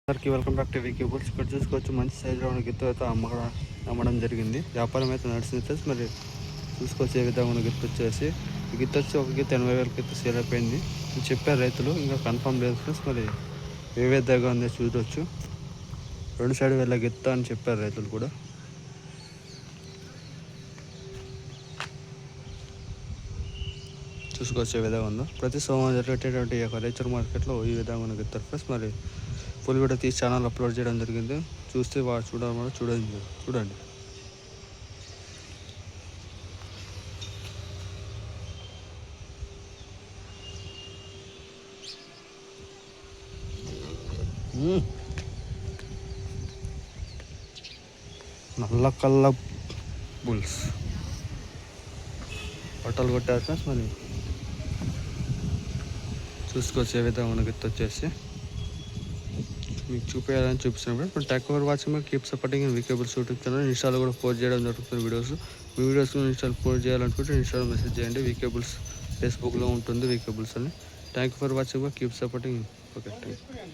అందరికీ welcome back to VK Bulls. ఇక్కడ చూసుకోవచ్చు మంచి సైజులో ఉన్న గిత్త అయితే అమ్మడం జరిగింది. వ్యాపారం అయితే నడిచింది ఫ్రెండ్స్. మరి చూసుకోవచ్చు ఏ విధంగా ఉన్న గిత్త వచ్చేసి ఈ గిత్త వచ్చి ఒక గిత్త 80,000 గిత్త సేల్ అయిపోయింది చెప్పారు రైతులు. ఇంకా కన్ఫర్మ్ లేదు ఫ్రెండ్స్. మరి ఏ విధంగా ఉందో చూడవచ్చు. 2 సైడ్ వెళ్ళే గిత్త అని చెప్పారు రైతులు కూడా. చూసుకోవచ్చు ఏ విధంగా ఉందో. ప్రతి సోమవారం జరిగేటటువంటి రైచర్ మార్కెట్లో ఈ విధంగా ఉన్న గిత్తారు ఫ్రెండ్స్. మరి ఫుల్ వీడియో తీసి ఛానల్ అప్లోడ్ చేయడం జరిగింది. చూస్తే చూడండి. నల్ల కళ్ళ బుల్స్ బట్టలు కొట్టారు ఫ్రెండ్స్. మరి చూసుకోవచ్చు ఏ విధంగా ఉన్న గిత్త వచ్చేసి మీకు చూపించాలని చూపిస్తున్నాను. ఇప్పుడు థ్యాంక్ ఫర్ వాచింగ్. మీరు కీప్ సపోర్టింగ్ వీకే బుల్స్ యూట్యూబ్ ఛానల్. ఇన్స్టాలో కూడా పోస్ట్ చేయడం జరుగుతుంది వీడియోస్. మీ వీడియోస్ ఇన్స్టాలో పోస్ట్ చేయాలనుకుంటే ఇన్స్టాలో మెసేజ్ చేయండి. వీకే బుల్స్ ఫేస్బుక్లో ఉంటుంది వీకే బుల్స్ అని. Thank for watching. Keep supporting. Okay, thank you.